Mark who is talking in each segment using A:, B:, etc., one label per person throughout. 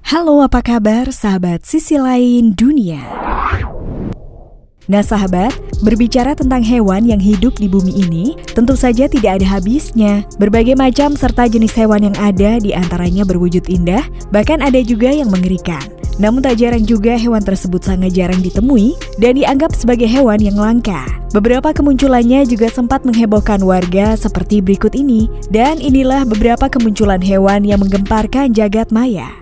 A: Halo, apa kabar sahabat sisi lain dunia? Nah sahabat, berbicara tentang hewan yang hidup di bumi ini, tentu saja tidak ada habisnya. Berbagai macam serta jenis hewan yang ada diantaranya berwujud indah, bahkan ada juga yang mengerikan. Namun tak jarang juga hewan tersebut sangat jarang ditemui dan dianggap sebagai hewan yang langka. Beberapa kemunculannya juga sempat menghebohkan warga seperti berikut ini. Dan inilah beberapa kemunculan hewan yang menggemparkan jagat maya.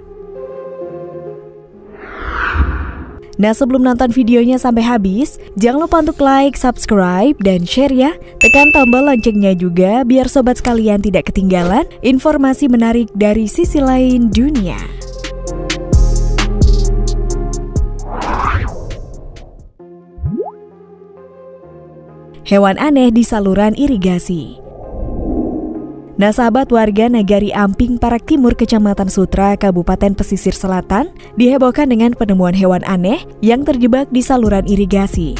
A: Nah sebelum nonton videonya sampai habis, jangan lupa untuk like, subscribe, dan share ya. Tekan tombol loncengnya juga biar sobat sekalian tidak ketinggalan informasi menarik dari sisi lain dunia. Hewan aneh di saluran irigasi. Nah sahabat, warga Nagari Amping, Parak Timur, Kecamatan Sutra, Kabupaten Pesisir Selatan dihebohkan dengan penemuan hewan aneh yang terjebak di saluran irigasi.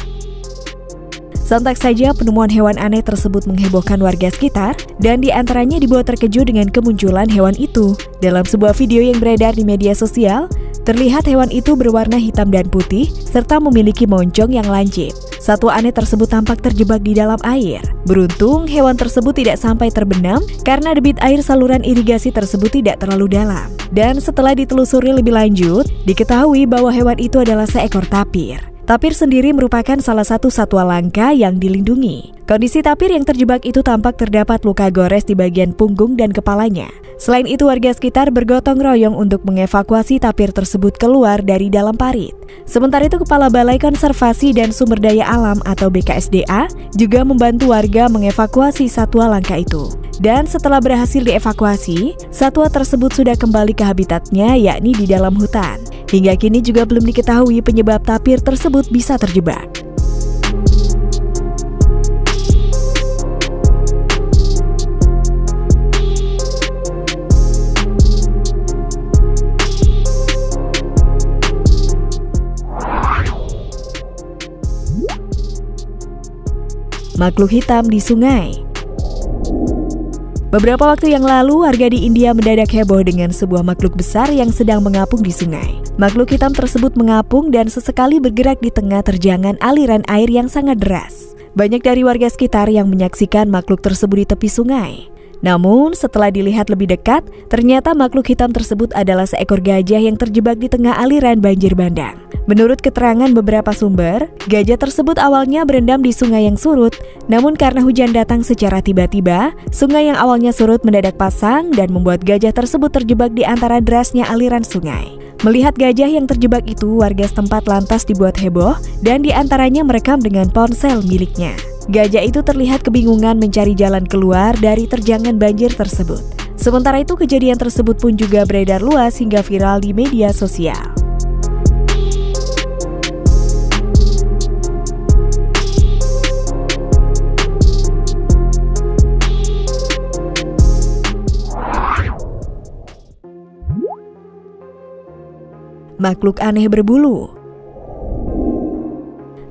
A: Sontak saja penemuan hewan aneh tersebut menghebohkan warga sekitar dan diantaranya dibuat terkejut dengan kemunculan hewan itu. Dalam sebuah video yang beredar di media sosial, terlihat hewan itu berwarna hitam dan putih serta memiliki moncong yang lancip. Satwa aneh tersebut tampak terjebak di dalam air. Beruntung, hewan tersebut tidak sampai terbenam karena debit air saluran irigasi tersebut tidak terlalu dalam. Dan setelah ditelusuri lebih lanjut, diketahui bahwa hewan itu adalah seekor tapir. Tapir sendiri merupakan salah satu satwa langka yang dilindungi. Kondisi tapir yang terjebak itu tampak terdapat luka gores di bagian punggung dan kepalanya. Selain itu, warga sekitar bergotong royong untuk mengevakuasi tapir tersebut keluar dari dalam parit. Sementara itu, Kepala Balai Konservasi dan Sumber Daya Alam atau BKSDA juga membantu warga mengevakuasi satwa langka itu. Dan setelah berhasil dievakuasi, satwa tersebut sudah kembali ke habitatnya, yakni di dalam hutan. Hingga kini juga belum diketahui penyebab tapir tersebut bisa terjebak. Makhluk hitam di sungai. Beberapa waktu yang lalu, warga di India mendadak heboh dengan sebuah makhluk besar yang sedang mengapung di sungai. Makhluk hitam tersebut mengapung dan sesekali bergerak di tengah terjangan aliran air yang sangat deras. Banyak dari warga sekitar yang menyaksikan makhluk tersebut di tepi sungai. Namun, setelah dilihat lebih dekat, ternyata makhluk hitam tersebut adalah seekor gajah yang terjebak di tengah aliran banjir bandang. Menurut keterangan beberapa sumber, gajah tersebut awalnya berendam di sungai yang surut, namun karena hujan datang secara tiba-tiba, sungai yang awalnya surut mendadak pasang dan membuat gajah tersebut terjebak di antara derasnya aliran sungai. Melihat gajah yang terjebak itu, warga setempat lantas dibuat heboh dan diantaranya merekam dengan ponsel miliknya. Gajah itu terlihat kebingungan mencari jalan keluar dari terjangan banjir tersebut. Sementara itu, kejadian tersebut pun juga beredar luas hingga viral di media sosial. Makhluk aneh berbulu.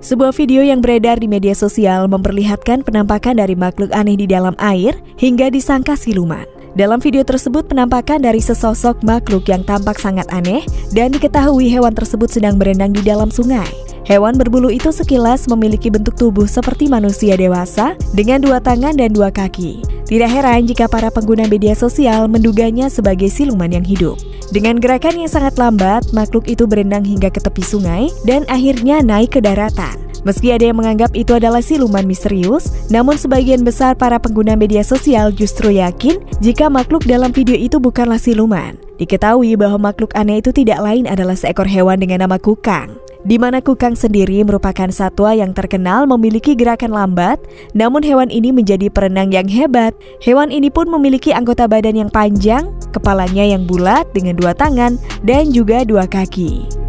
A: Sebuah video yang beredar di media sosial memperlihatkan penampakan dari makhluk aneh di dalam air hingga disangka siluman. Dalam video tersebut, penampakan dari sesosok makhluk yang tampak sangat aneh dan diketahui hewan tersebut sedang berenang di dalam sungai. Hewan berbulu itu sekilas memiliki bentuk tubuh seperti manusia dewasa dengan 2 tangan dan 2 kaki. Tidak heran jika para pengguna media sosial menduganya sebagai siluman yang hidup. Dengan gerakan yang sangat lambat, makhluk itu berenang hingga ke tepi sungai dan akhirnya naik ke daratan. Meski ada yang menganggap itu adalah siluman misterius, namun sebagian besar para pengguna media sosial justru yakin jika makhluk dalam video itu bukanlah siluman. Diketahui bahwa makhluk aneh itu tidak lain adalah seekor hewan dengan nama kukang. Di mana kukang sendiri merupakan satwa yang terkenal memiliki gerakan lambat, namun hewan ini menjadi perenang yang hebat. Hewan ini pun memiliki anggota badan yang panjang, kepalanya yang bulat dengan 2 tangan, dan juga 2 kaki.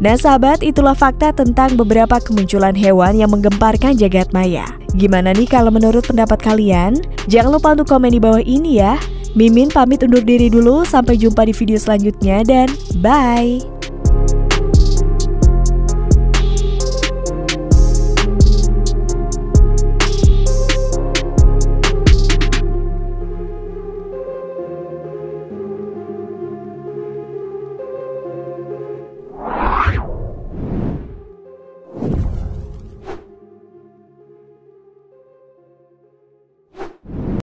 A: Nah sahabat, itulah fakta tentang beberapa kemunculan hewan yang menggemparkan jagat maya. Gimana nih kalau menurut pendapat kalian? Jangan lupa untuk komen di bawah ini ya. Mimin pamit undur diri dulu, sampai jumpa di video selanjutnya dan bye!